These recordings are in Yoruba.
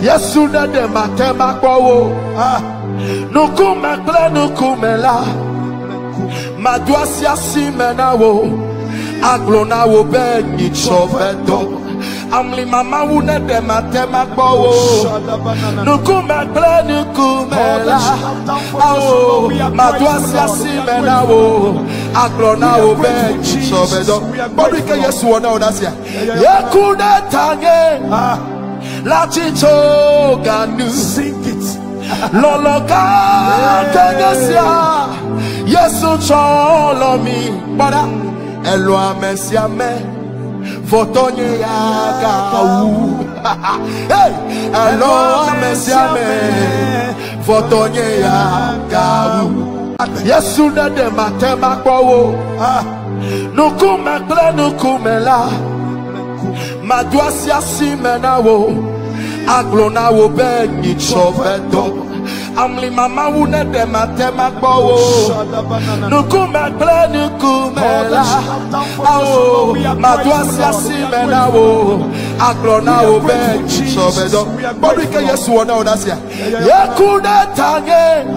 Yesuda de matema kwawo. Nukume ple nukume la. Maduasia simena wo. Aglona wo be ni chovedo. Amli mama wune de matema kwawo. Nukume ple nukume la. Awo. Maduasia simena wo. Aglona wo be ni chovedo. Bodike Yesu wana odasia. Yekude tange. La chicho ganu. Sing it. Loloka tegesia. Yesu cholo mi. Bada. Elwa mesiame. Votonye yaga u. Hey. Elwa mesiame. Votonye yaga u. Yesu na de matema kwawo. Nukume ple nukume la. Maduasia simena wo. Aglona wo be ni chovedo. Amli mama wune de matema kwawo. Nukume ple nukume la. Awo. Maduasia simena wo. Aglona wo be ni chovedo. Bodike Yesu wana odasia. Yekude tange.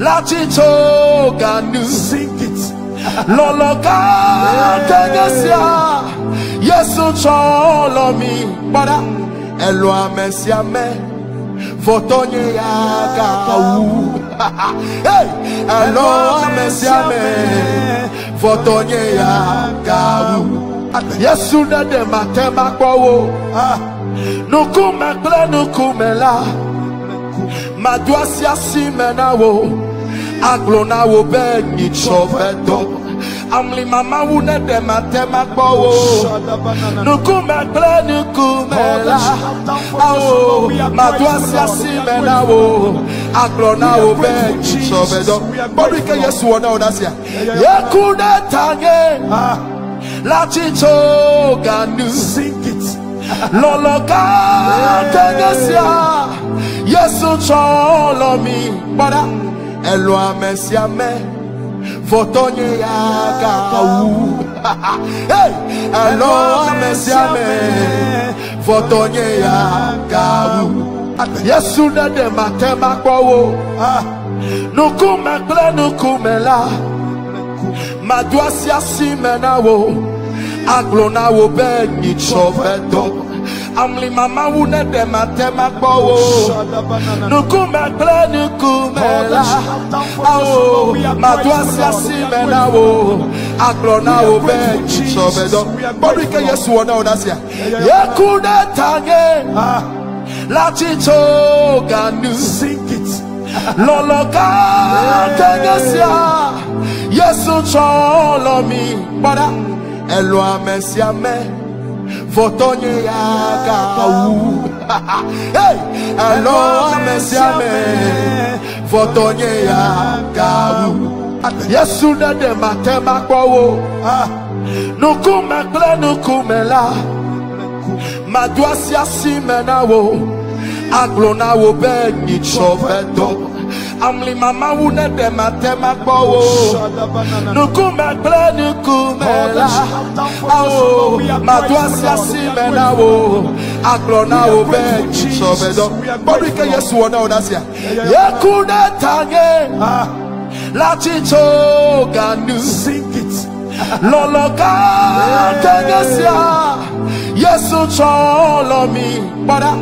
La chicho ganu. Sing it. Loloka tegesia. Yesu cholo mi. Bada. Elwa mesiame. Votonye yaga u. Hey. Elwa mesiame. Votonye yaga u. Yesu na de matema kwawo. Nukume ple nukume la. Maduasia simena wo. Aglona wo be ni chovedo. Amli mama wune de matema kwawo. Nukume ple nukume la. Awo. Maduasia simena wo. Aglona wo be ni chovedo. Bodike Yesu wana odasia. Yekude tange. La chicho ganu. Sing it. Loloka tegesia. Yesu cholo mi. Bada. Elwa mesiame. Votonye yaga u. Hey. Elwa mesiame. Votonye yaga u. Yesu na de matema kwawo. Nukume ple nukume la. Maduasia simena wo. Aglona wo be ni chovedo. Amli mama wune de matema kwawo. Nukume ple nukume la. Awo. Maduasia simena wo. Aglona wo be ni chovedo. Bodike Yesu wana odasia. Yekude tange. La chicho ganu. Sing it. Loloka tegesia. Yesu cholo mi. Bada. Elwa mesiame. Votonye yaga u. Hey. Elwa mesiame. Votonye yaga u. Yesu na de matema kwawo. Nukume ple nukume la. Maduasia simena wo. Aglona wo be ni chovedo. Amli mama wune de matema kwawo. Nukume ple nukume la. Awo. Maduasia simena wo. Aglona wo be ni chovedo. Bodike Yesu wana odasia. Yekude tange. La chicho ganu. Sing it. Loloka tegesia. Yesu cholo mi. Bada.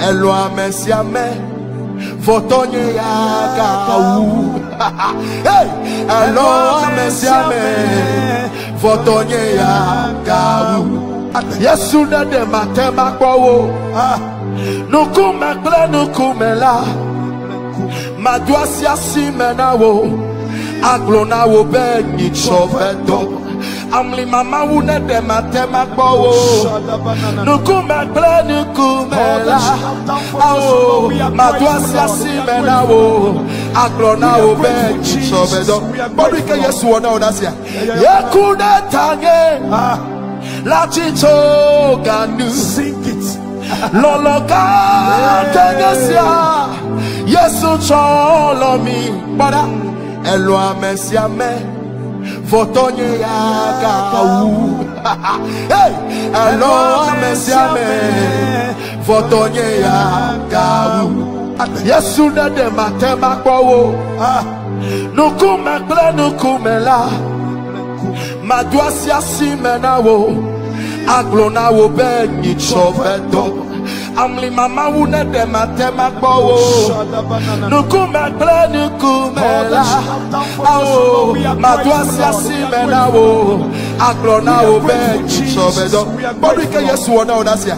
Elwa mesiame. Votonye yaga u. Hey. Elwa mesiame. Votonye yaga u. Yesu na de matema kwawo. Nukume ple nukume la. Maduasia simena wo. Aglona wo be ni chovedo. Amli mama wune de matema kwawo. Nukume ple nukume la. Awo. Maduasia simena wo. Aglona wo be ni chovedo. Bodike Yesu wana odasia. Yekude tange. La chicho ganu. Sing it. Loloka tegesia. Yesu cholo mi. Bada. Elwa mesiame. Votonye yaga u. Hey. Elwa mesiame. votonye ya gawu. Yesu ne de matema kwawo. Nukume ple nukume la. Maduasia simena wo. Aglona wo be ni chovedo. Amli mama wune de matema kwawo. Nukume ple nukume la. Awo. Maduasia simena wo. Aglona wo be ni chovedo. Bodike Yesu wana odasia.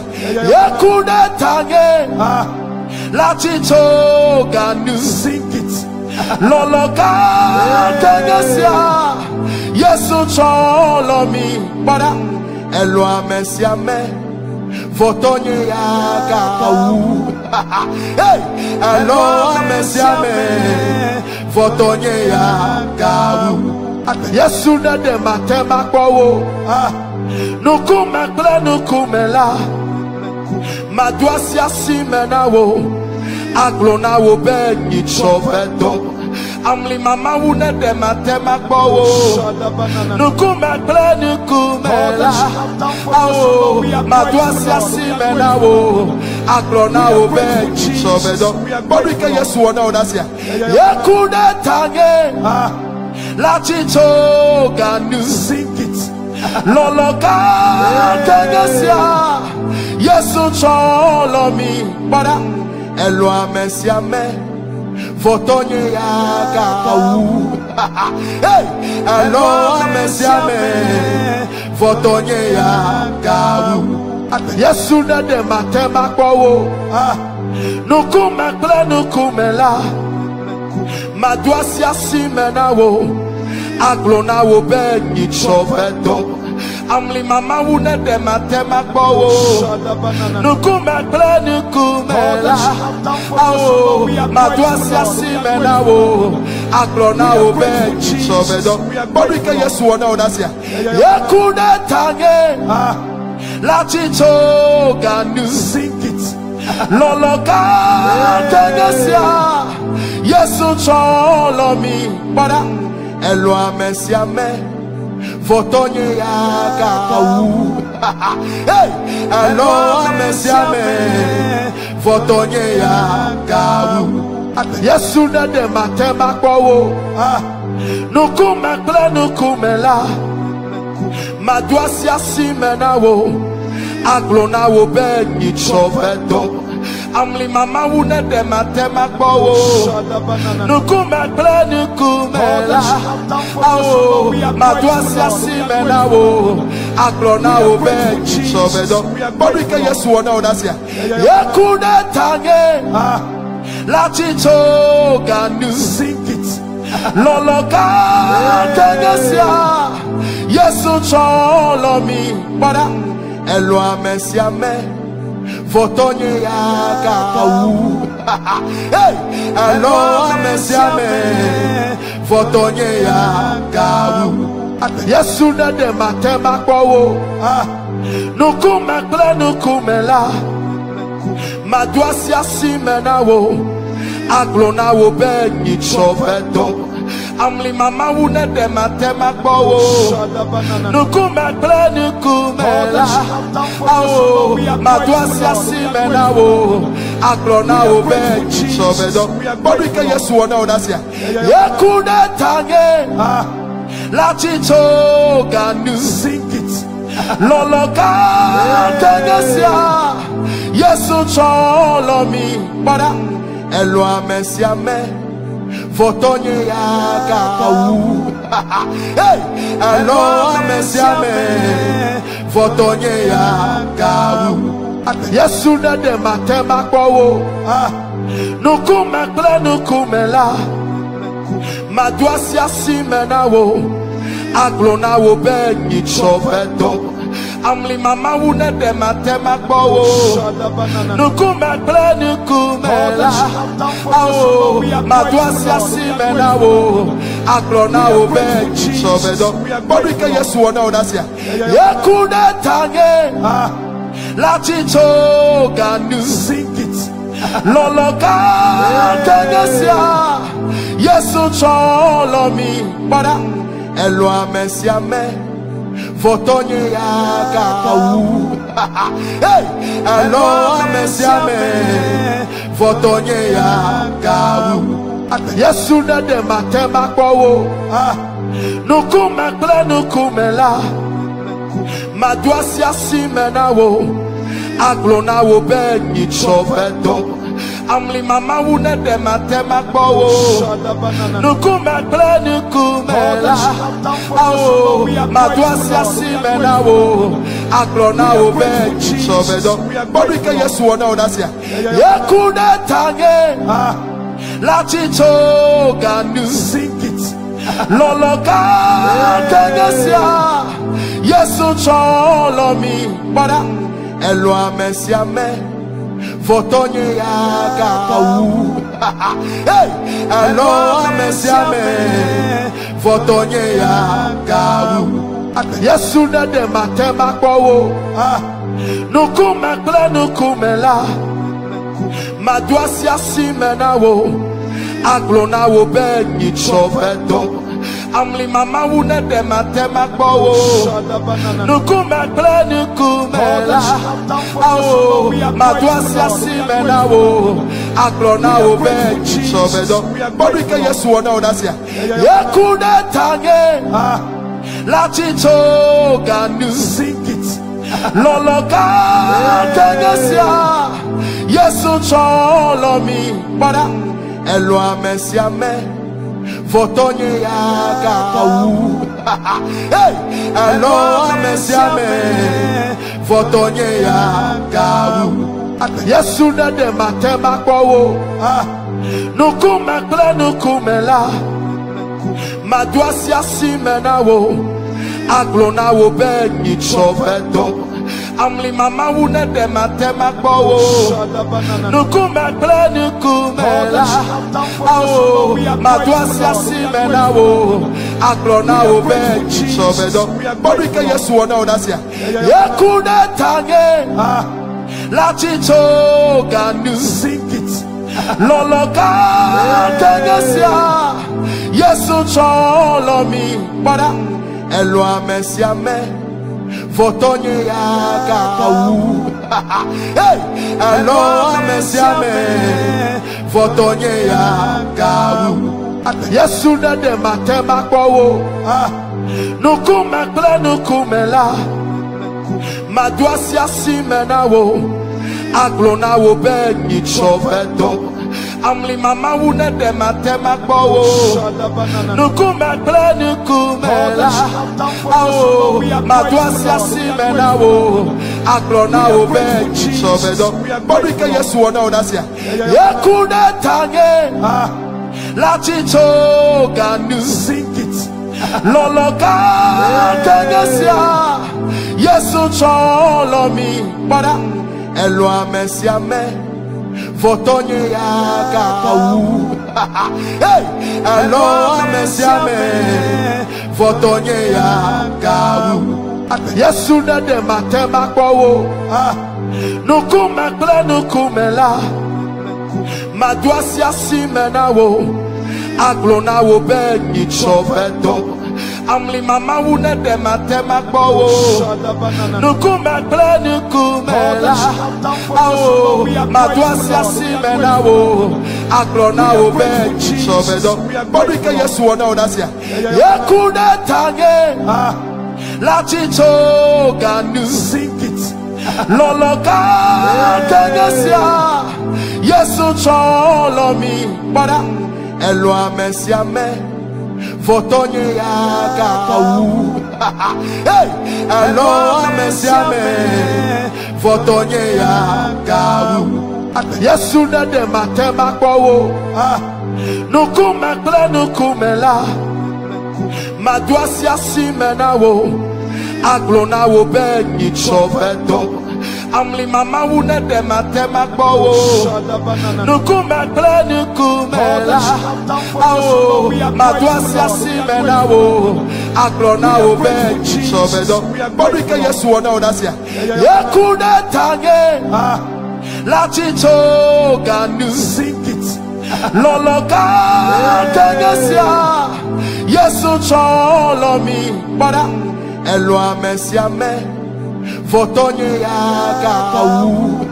Yekude tange. La chicho ganu. Sing it. Loloka tegesia. Yesu cholo mi. Bada. Elwa mesiame. Votonye ya gawu. Hey. Elwa mesiame. Votonye ya gawu. Yesu ne de matema kwawo. Nukume ple nukume la. Maduasia simena wo. Aglona wo be ni chovedo. Amli mama wune de matema kwawo. Nukume ple nukume la. Awo. Maduasia simena wo. Aglona wo be ni chovedo. Bodike Yesu wana odasia. Yekude tange. La chicho ganu. Sing it. Loloka tegesia. Yesu cholo mi. Bada. Elwa mesiame. Votonye ya gawu. Hey. Elwa mesiame. Votonye ya gawu. Yesu ne de matema kwawo. Nukume ple nukume la. Maduasia simena wo. Aglona wo be ni chovedo. Amli mama wune de matema kwawo. Nukume ple nukume la. Awo. Maduasia simena wo. Aglona wo be ni chovedo. Bodike Yesu wana odasia. Yekude tange. La chicho ganu. Sing it. Loloka tegesia. Yesu cholo mi. Bada. Elwa mesiame. Votonye ya gawu. Hey. Elwa mesiame. Votonye ya gawu. Yesu ne de matema kwawo. Nukume ple nukume la. Maduasia simena wo. Aglona wo be ni chovedo. Amli mama wune de matema kwawo. Nukume ple nukume la. Awo. Maduasia simena wo. Aglona wo be ni chovedo. Bodike Yesu wana odasia. Yekude tange. La chicho ganu. Sing it. Loloka tegesia. Yesu cholo mi. Bada. Elwa mesiame. Votonye ya gawu. Hey. Elwa mesiame. Votonye ya gawu. Yesu ne de matema kwawo. Nukume ple nukume la. Maduasia simena wo. Aglona wo be ni chovedo. Amli mama wune de matema kwawo. Nukume ple nukume la. Awo. Maduasia simena wo. Aglona wo be ni chovedo. Bodike Yesu wana odasia. Yekude tange. La chicho ganu. Sing it. Loloka tegesia. Yesu cholo mi. Bada. Elwa mesiame. Votonye ya gawu. Hey. Elwa mesiame. Votonye ya gawu. Yesu ne de matema kwawo. Nukume ple nukume la. Maduasia simena wo. Aglona wo be ni chovedo. Amli mama wune de matema kwawo. Nukume ple nukume la. Awo. Maduasia simena wo. Aglona wo be ni chovedo. Bodike Yesu wana odasia. Yekude tange. La chicho ganu. Sing it. Loloka tegesia. Yesu cholo mi. Bada. Elwa mesiame. Votonye ya gawu. Hey, hello, amesiame. Votonye ya kawu. Yesu na de matema kwawo. Nukume ple nukume la. Maduasi asimena wo. Aglona wo be ni chovedo. Amli mama wune de matema kwawo. Nukume ple nukume la. Awo. Maduasi asimena wo. Aglona wo be ni chovedo. Borike Yesu wana onasia. Yekude tange. La chicho ganu. Sing it. Loloka tegesia. Yesu cholo mi. Bada. Elo amesia me. Votonye ya kawu. Hey. Elo amesia me. Votonye ya kawu. Yesu na de matema kwawo. Nukume ple nukume la. Maduasi asimena wo. Aglona wo be ni chovedo. Amli mama wune de matema kwawo. Nukume ple nukume la. Awo. Maduasi asimena wo. Aglona wo be ni chovedo. Borike Yesu wana onasia. Yekude tange. La chicho ganu. Sing it. Loloka tegesia. Yesu cholo mi. Bada. Elo amesia me. Votonye ya kawu. Hey. Elo amesia me. Votonye ya kawu. Yesu na de matema kwawo. Nukume ple nukume la. Maduasi asimena wo. Aglona wo be ni chovedo. Amli mama wune de matema kwawo. Nukume ple nukume la. Awo. Maduasi asimena wo. Aglona wo be ni chovedo. Borike Yesu wana onasia. Yekude tange. La chicho ganu. Sing it. Loloka tegesia. Yesu cholo mi. Bada. Elo amesia me. Votonye ya kawu. Hey. Elo amesia me. Votonye ya kawu. Yesu na de matema kwawo. Nukume ple nukume la. Maduasi asimena wo. Aglona wo be ni chovedo. Amli mama wune de matema kwawo. Nukume ple nukume la. Awo. Maduasi asimena wo. Aglona wo be ni chovedo. Borike Yesu wana onasia. Yekude tange. La chicho ganu. Sing it. Loloka tegesia. Yesu cholo mi. Bada. Elo amesia me. Votonye ya kawu. Hey. Elo amesia me. Votonye ya kawu. Yesu na de matema kwawo. Nukume ple nukume la. Maduasi asimena wo. Aglona wo be ni chovedo. Amli mama wune de matema kwawo. Nukume ple nukume la. Awo. Maduasi asimena wo. Aglona wo be ni chovedo. Borike Yesu wana onasia. Yekude tange. La chicho ganu. Sing it. Loloka tegesia. Yesu cholo mi. Bada. Elo amesia me. Votonye ya kawu. Hey. Elo amesia me. Votonye ya kawu. Yesu na de matema kwawo. Nukume ple nukume la. Maduasi asimena wo. Aglona wo be ni chovedo. Amli mama wune de matema kwawo. Nukume ple nukume la. Awo. Maduasi asimena wo. Aglona wo be ni chovedo. Borike Yesu wana onasia. Yekude tange. La chicho ganu. Sing it. Loloka tegesia. Yesu cholo mi. Bada. Elo amesia me. Votonye Yagau.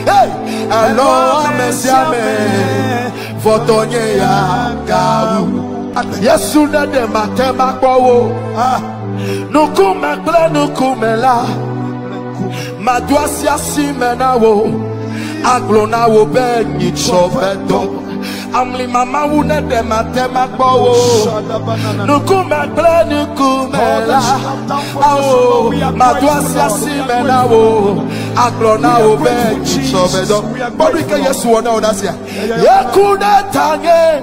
Hey, hello, Messiame. Votonye Yagau. Yesuda de matema kwawo. Nukume ple nukumela. Madwasia simena wo. Aglona wo be nitsovedo. Amli mama wune de matema kwawo. Nukume ple nukumela. Oh, madwasia simena wo. Aglona wo be nitsovedo. Borike Yesu wona odasia. Yekude tange.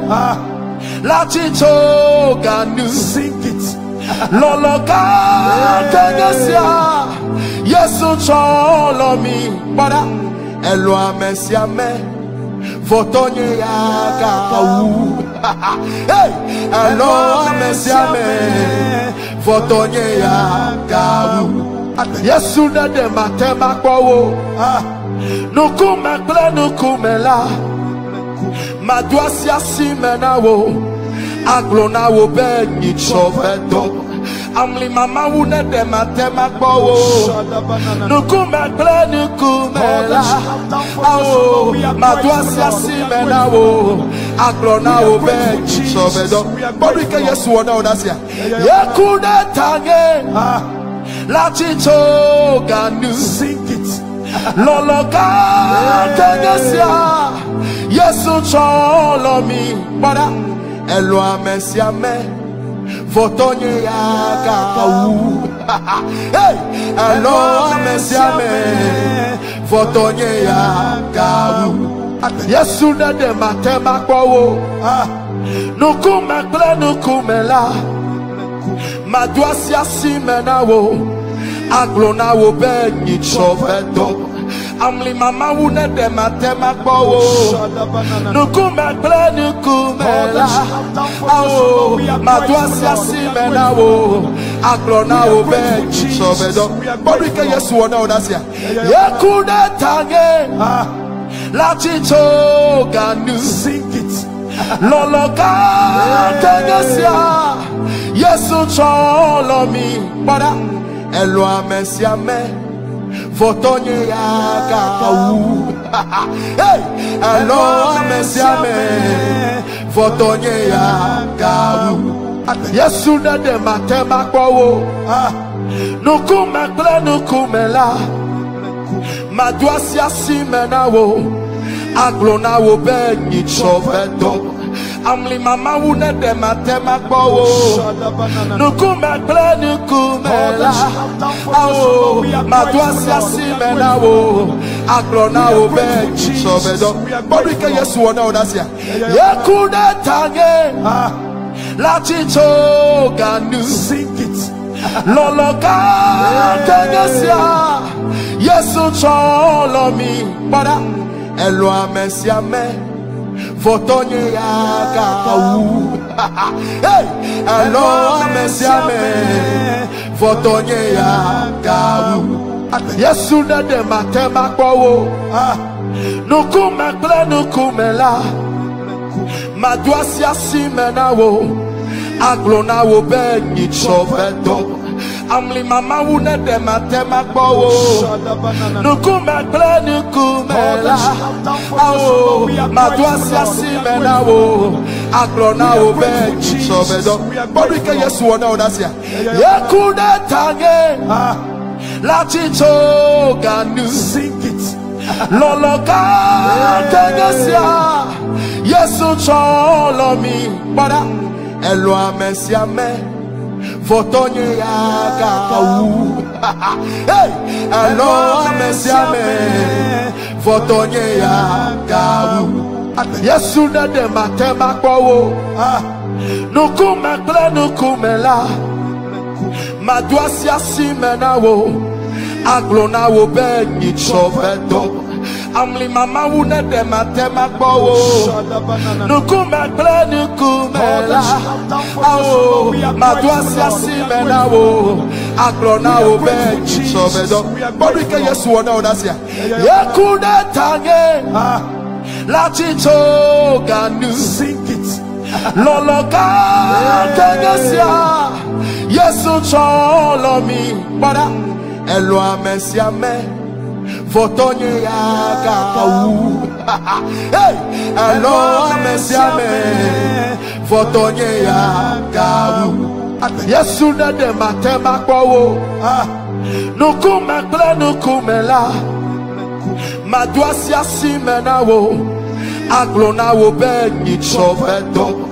La chicho ganu. Sing it. Loloka tegesia. Yesu cholo mi. Bada. Elwa mesiame. Votonye Yagau. Hey. Elwa mesiame. Votonye Yagau. Yesu na de matema kwawo. Nukume ple nukumela. Madwasia simena wo. Aglona wo be nitsovedo. Amli mama wune de matema kwawo. Nukume ple nukumela. Oh, madwasia simena wo. Aglona wo be nitsovedo. Borike Yesu wona odasia. Yekude tange. La chicho ganu. Sing it. Loloka tegesia. Yesu cholo mi. Bada. Elwa mesiame. Votonye Yagau. Hey, elwa mesiame. Votonye Yagau. Yesu na de matema kwawo. Nukume ple nukumela. Madwasia simena wo. Aglona wo be nitsovedo. Amli mama wune de matema kwawo. Nukume ple nukumela. Oh, madwasia simena wo. Aglona wo be nitsovedo. Borike Yesu wona odasia. Yekude tange. La chicho ganu. Sing it. Loloka tegesia. Yesu cholo mi. Bada. Elwa mesiame. Votonye Yagau. Hey, hello, mesiame. Votonye Yagau. Yesu na de matema kwawo. Nukume ple nukumela. Madwasia simena wo. Aglona wo be nitsovedo. Amli mama wune de matema kwawo. Nukume ple nukumela. Oh, madwasia simena wo. Aglona wo be nitsovedo. Borike Yesu wona odasia. Yekude tange. La chicho ganu. Sing it. Loloka tegesia. Yesu cholo mi. Bada. Elwa mesiame. Votonye Yagau. Hey, elwa mesiame. Votonye Yagau. Yesu na de matema kwawo. Nukume ple nukumela. Madwasia simena wo. Aglona wo be nitsovedo. Amli mama wune de matema kwawo. Nukume ple nukumela. Oh, madwasia simena wo. Aglona wo be nitsovedo. Borike Yesu wona odasia. Yekude tange. La chicho ganu. Sing it. Loloka tegesia. Yesu cholo mi. Bada. Elwa mesiame. Votonye Yagau. Hey, hello, mesiame. Votonye Yagau. Yesu na de matema kwawo. Nukume ple nukumela. Madwasia simena wo. Aglona wo be nitsovedo. Amli mama wune de matema kwawo. Nukume ple nukumela. Oh, madwasia simena wo. Aglona wo be nitsovedo. Borike Yesu wona odasia. Yekude tange. La chicho ganu. Sing it. Loloka tegesia. Yesu cholo mi. Bada. Elwa mesiame Votonye yagau. Hey, Elwa mesiame Votonye yagau. Yesu na de matema kwawo. Nukume ple nukume la. Madwasi asimena wo. Aglona wo be nitsovedo.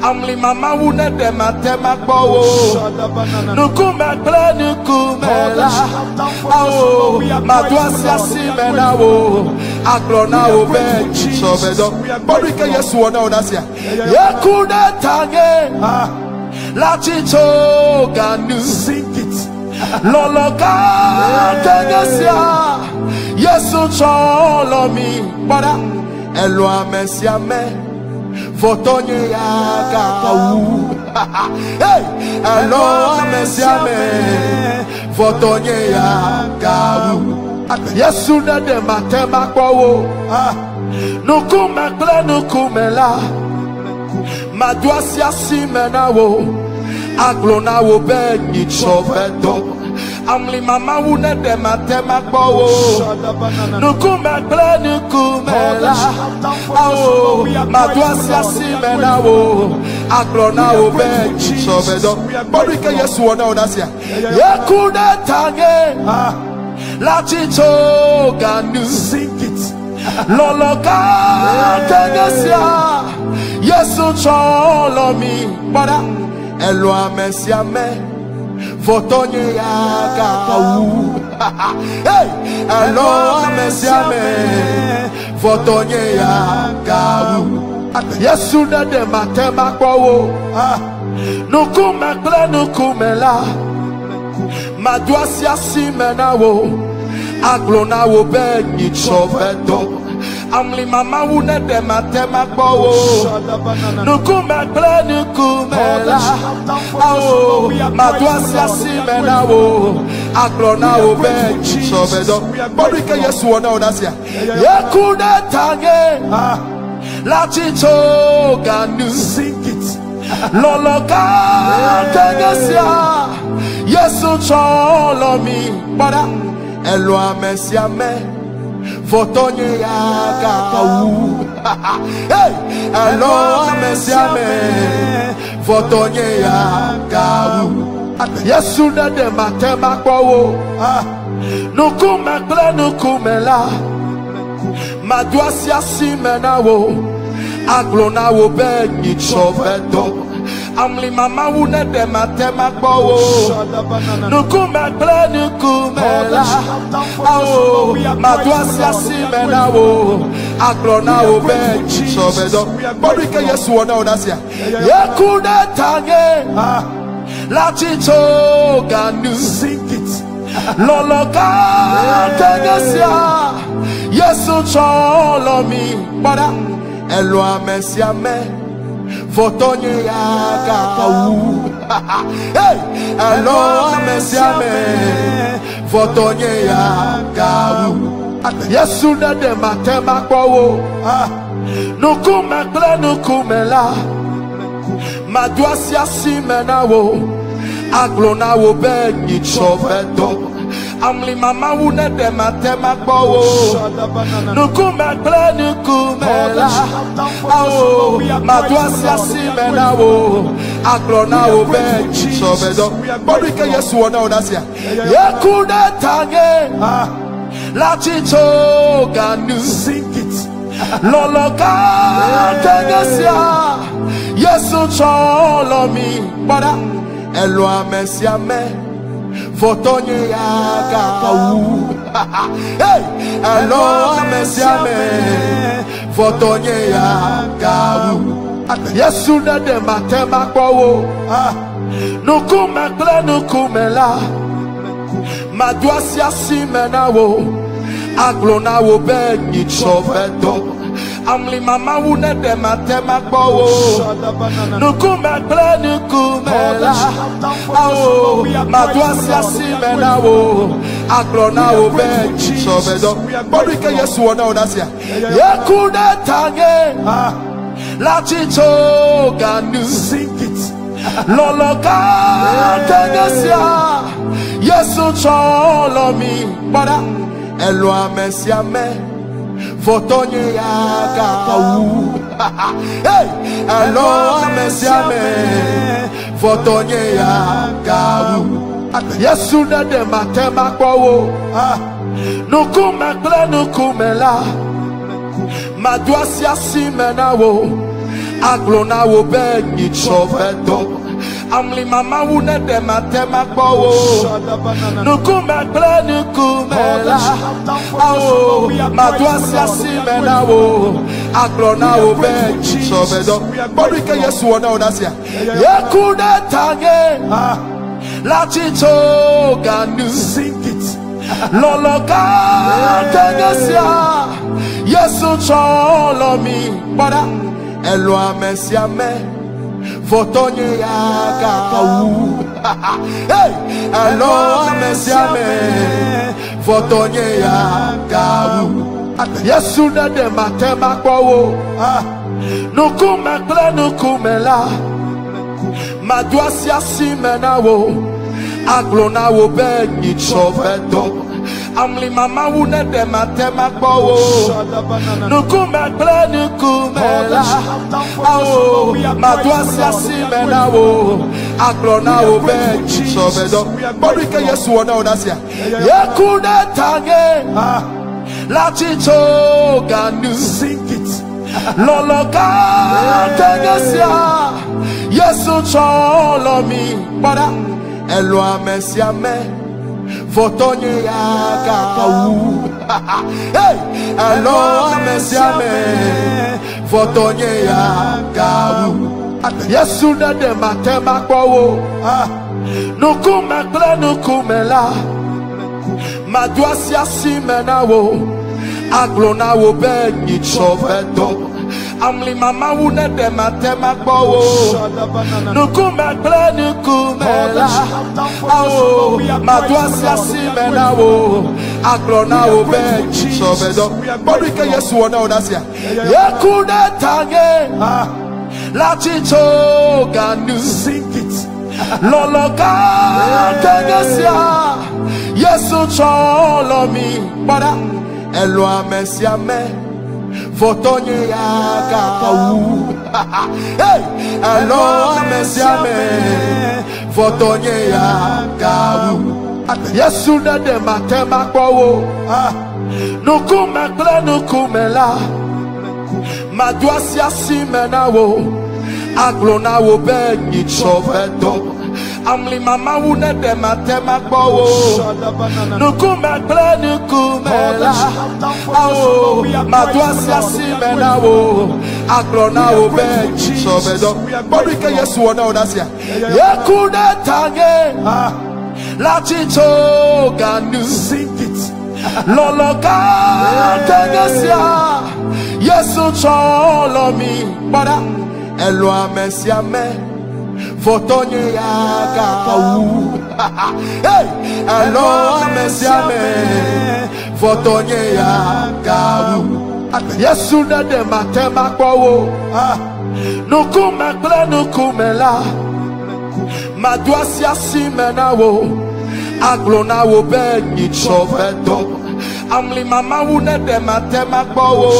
Amli mama wune de matema kwawo. Nukume ple nukume la. Awo madwasi asimena wo. Aglona wo be nitsovedo. Borike Yesu wona odasia. Yekude tange. La chicho ganu. Sing it. Loloka tegesia. Yesu cholo mi. Bada. Elwa mesiame. Votonye yagau. Hey. Elwa mesiame. Votonye yagau. Yesu na de matema kwawo. Nukume ple nukume la. Madwasi asimena wo. Aglona wo be nitsovedo. Amli mama wune de matema kwawo. Nukume ple nukume la. Awo madwasi asimena wo. Aglona wo be nitsovedo. Borike Yesu wona odasia. Yekude tange. La chicho ganu. Sing it. Loloka tegesia. Yesu cholo mi. Bada. Elwa mesiame. Votonye yagau. Hey, Elwa mesiame. Votonye yagau. Yesu na de matema kwawo. Nukume ple nukume la. Madwasi asimena wo. Aglona wo be nitsovedo. Amli mama wune de matema kwawo. Nukume ple nukume la. Awo madwasi asimena wo. Aglona wo be nitsovedo. Borike Yesu wona odasia. Yekude tange. La chicho ganu. Sing it. Loloka tegesia. Yesu cholo mi. Bada. Elwa mesiame. Votonye yagau. Hey, Elwa mesiame. Votonye yagau. Yesu na de matema kwawo. Nukume ple nukume la. Madwasi asimena wo. Aglona wo be nitsovedo. Amli mama wune de matema kwawo. Nukume ple nukume la. Awo madwasi asimena wo. Aglona wo be nitsovedo. Borike Yesu wona odasia. Yekude tange. La chicho ganu. Sing it. Loloka tegesia. Yesu cholo mi. Bada. Elwa mesiame. Votonye yagau. Hey, Elwa mesiame. Votonye yagau. Yesu na de matema kwawo. Nukume ple nukume la. Madwasi asimena wo. Aglona wo be nitsovedo. Amli mama wune de matema kwawo. Nukume ple nukume la. Awo madwasi asimena wo. Aglona wo be nitsovedo. Borike Yesu wona odasia. Yekude tange. La chicho ganu. Sing it. Loloka tegesia. Yesu cholo mi. Bada. Elwa mesiame. Votonye yagau. Hey, Elwa mesiame. Votonye yagau. Yesu na de matema kwawo. Nukume ple nukume la. Madwasi asimena wo. Aglona wo be nitsovedo. Amli mama wune de matema kwawo. Nukume ple nukume la. Awo madwasi asimena wo. Aglona wo be nitsovedo. Borike Yesu wona odasia. Yekude tange. La chicho ganu. Sing it. Loloka Tenesia Yesu Cholomi Bada Elwa Mesiame Votonye Yakau Hey Elwa Mesiame Votonye Yakau Yesu Nade Matema Kwawo Nukume Ple Nukumela Maduasia Simenawo Aglona wo bengi chovedo Amli mama wune de matema kwawo Nukume ple nukumela Awo Maduasia Simenawo Aglona wo bengi chovedo Borike Yesu wana odasia Yekude tange La chicho ganu Sing it Loloka Tenesia Yesu cholomi Bada Elwa Mesiame Votonye Yakau Hey Elwa Mesiame Votonye Yakau Yesu Nade Matema Kwawo Nukume Ple Nukumela Maduasia Simenawo Aglona wo bengi chovedo Amli mama wune de matema kwawo Nukume ple nukumela Awo Maduasia Simenawo Aglona wo bengi chovedo Borike Yesu wana odasia Yekude tange La chicho ganu Sing it Loloka Tenesia Yesu Cholomi Bada Elwa Mesiame Votonye Yakau Hey Elwa Mesiame Votonye Yakau Yesu Nade Matema Kwawo Nukume Ple Nukumela Maduasia Simenawo Aglona wo bengi chovedo Amli mama wune de matema kwawo Nukume ple nukumela Awo Maduasia Simenawo Aglona wo bengi chovedo Borike Yesu wana odasia Yekude tange La chicho ganu Sing it Loloka Tenesia Yesu cholomi Bada Elwa Mesiame Votonye Yakau Hey Elwa Mesiame Votonye Yakau Yesu Nade Matema Kwawo Nukume Ple Nukumela Maduasia Simenawo Aglona wo bengi chovedo Amli mama wune de matema kwawo Nukume ple nukumela Awo Maduasia Simenawo Aglona wo bengi chovedo Borike Yesu wana odasia Yekude tange La chicho ganu Sing it Loloka Tenesia Yesu cholomi Bada Elwa Mesiame Votonye Yakau Hey Elwa Mesiame Votonye Yakau Yesu Nade Matema Kwawo Nukume Ple Nukumela Maduasia Simenawo Aglona wo bengi chovedo Amli mama wune de matema kwawo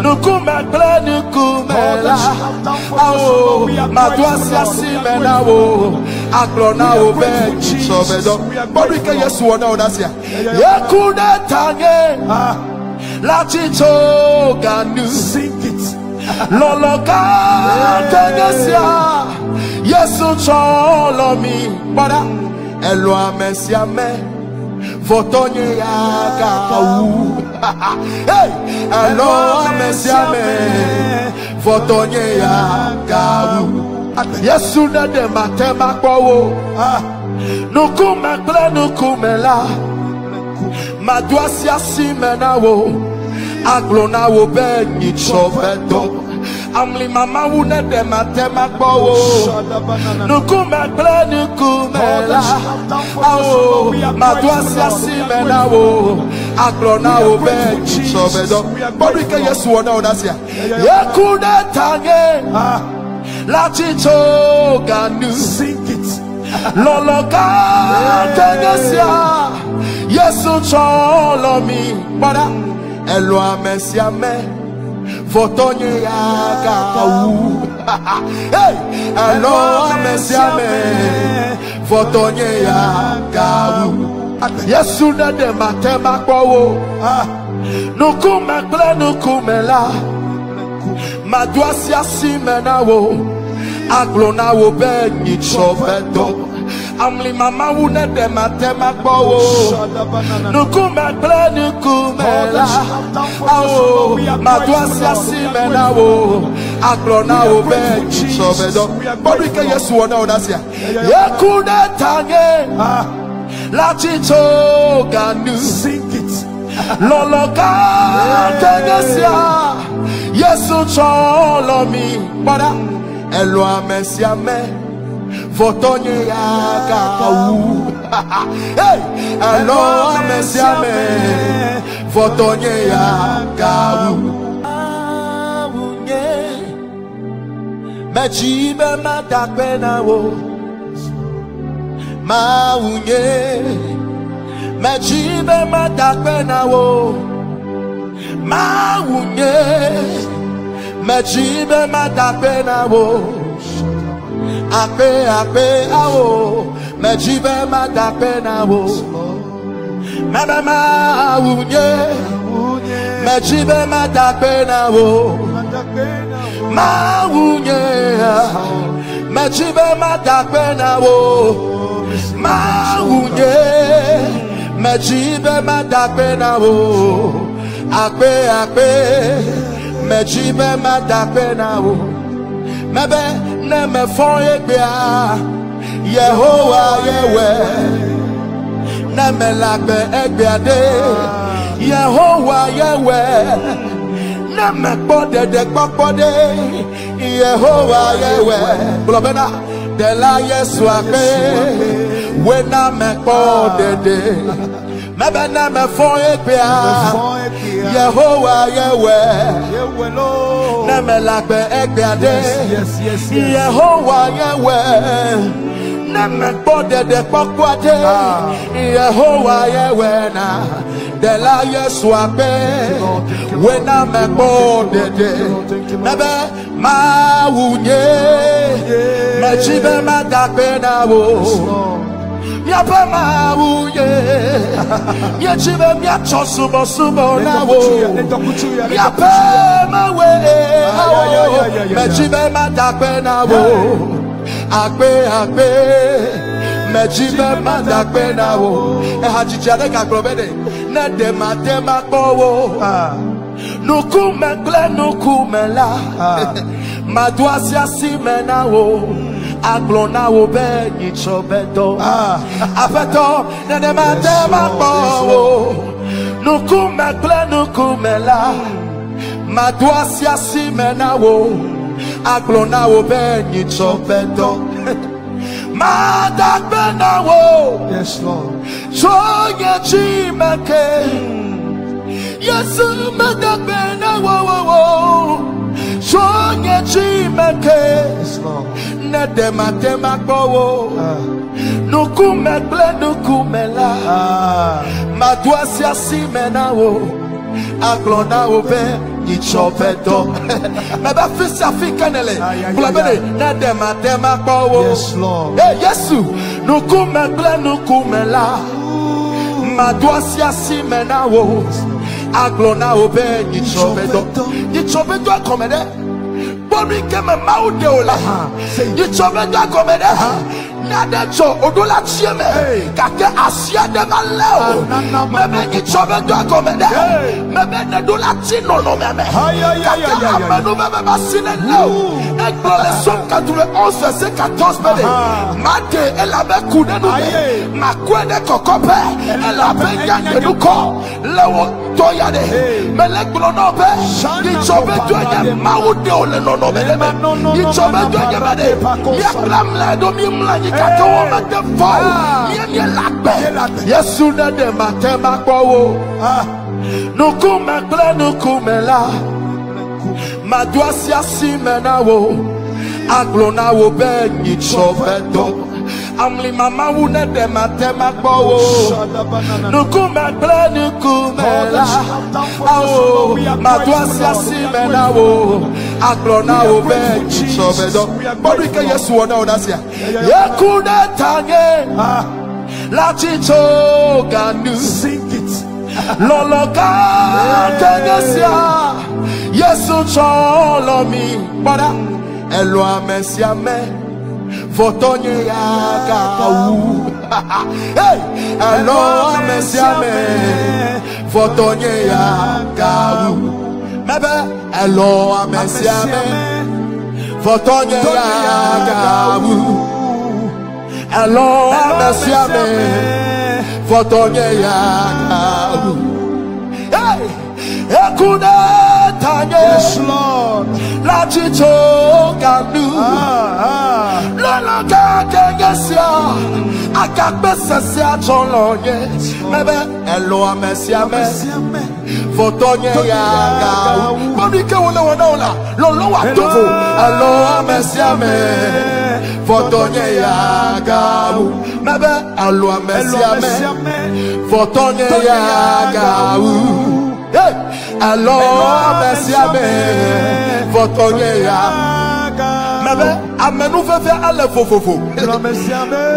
Nukume ple nukumela Awo Maduasia Simenawo Aglona wo bengi chovedo Borike Yesu wana odasia Yekude tange La chicho ganu Sing it Loloka Tenesia Yesu cholomi Bada Elwa Mesiame Votonye Yakau Hey Elwa Mesiame Votonye Yakau Yesu Nade Matema Kwawo Nukume Ple Nukumela Maduasia Simenawo Aglona wo bengi chovedo Amli mama wune de matema kwawo Nukume ple nukumela Awo Maduasia Simenawo Aglona wo bengi chovedo Borike Yesu wana odasia Yekude tange la chichoga nu. Sing it. Loloka tegesia Yesu cholo mi para elo amesia me fotonye yaga u hey elo amesia me fotonye yaga u Yesu na de matema kwawo nukume ple nukume la madwasia simena wo aglona wo be ni chovedo amli mama wune de matema gbowo nukume ple nukume la awo madwasia simena wo aglona wo be ni chovedo bodu ke Yesu wona odasia yekude tange la chicho ganu Sing it. loloka tegesia Yesu cholo mi para elo amesia me fotonye yaga u hey elo amesia me fotonye yaga u unye mejibe madakpena wo ma unye mejibe madakpena wo ma unye mejibe madakpena wo ape awo mejibe madakpena wo mama unye mejibe madakpena wo ma unye mejibe madakpena wo ma unye mejibe madakpena wo ape mejibe madakpena wo mebe ne me fon egbea Yehowa yewe ne me lagbe egbea de Yehowa yewe ne me gbode de gbode Yehowa yewe blobena de la Yesu akpe we na me gbode de mebe ne me fon egbea Yehowa yewe ne me lagbe egbea de Yehowa yewe ne me gbode de gbode Yehowa yewe na de la Yesu akpe we na me gbode de mebe ma wunye mejibe madakpe na wo Yapa ma uye, yachibe mya chosubo subo na wo. Yapa ma we, mejibe ma dakpe na wo. Akpe, mejibe ma dakpe na wo. Hajijade kakrobede, ne de ma kowo. Nukume gle nukume la, madwasia simena wo. Aglona wo be ni chobedo apeto nene matema po nukume ple nukume la madwasia simena wo aglona wo be ni chobedo madakbena wo yes Lord choye chimeke Yesu madakbena wo choye chimeke yes Lord ne de matema gbowo nukume ple nukume la madwasia simena wo aglona wo be ichobedo meba fisi afikanele blabede ne de matema gbowo yes Lord hey Yesu nukume ple nukume la madwasia simena wo aglona wo be ichobedo akomede Bobby came a mouth ola. You chopped that comedy. Nadacho, Odola Chieme, Kaka Asia de Maleo. Maybe you chopped that comedy. Maybe Nadola Chino no meme. Kaka Amano Mama Sinelo. And Brother Katule also say Katos Bede. Mate, Elabe Kudenu, Makwede Kokope, Elabe Yanuko, Lewo Toyade, Melek Bronope, you chopped that mouth ola no. You chopped that Yaklam Ladomim Lani. Yes, sooner than my temako. Nukume ple nukume la. Madwasia simena wo. Aglona wo benyi chovedo. Amli mama wune de matema gbowo. Nukume ple nukume la. Awo madwasi asimena wo. Aglona wo benyi chovedo. Bodu ike Yesu wona odasia. Yekude tange. La chicho ganu. Sing it. Loloka tegesia. Yesu cholo mi. Bada. Elo amesiame. Votonye yakawu. Hey, elo amesiame. Votonye yakawu. Mebe, elo amesiame. Votonye yakawu. Elo amesiame. Votonye yakawu. Hey, ekune tanye. Yes, Lord. La chicho ganu. Lolo kakegesia. Akakbesesia cholonye. Mebe elo amesiame. Votonye yaga. Bonike wona. Lolo watovo. Elo amesiame. Votonye yaga. Mebe elo amesiame. Votonye yaga. Hey, elo amesiame. Votonye yaga. Mebe amenu fefe ale fofofo.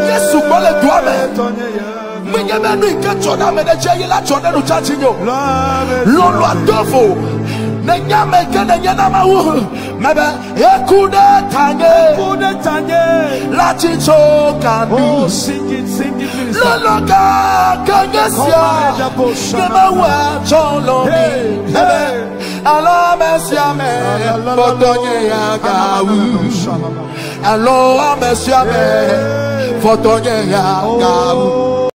Yesu kole duame. Minye menu ike choda mene cheyi la choda no chachinyo. Lolo adofo. Nenyame ke nenyana mawu. Mebe ekude tanye. La chicho kanu. Oh, sing it, please. Lolo ka kangesia. Nemawa cholomi. Mebe alo mesiame. Votonye yagawu. Alo mesiame. Votonye yagawu.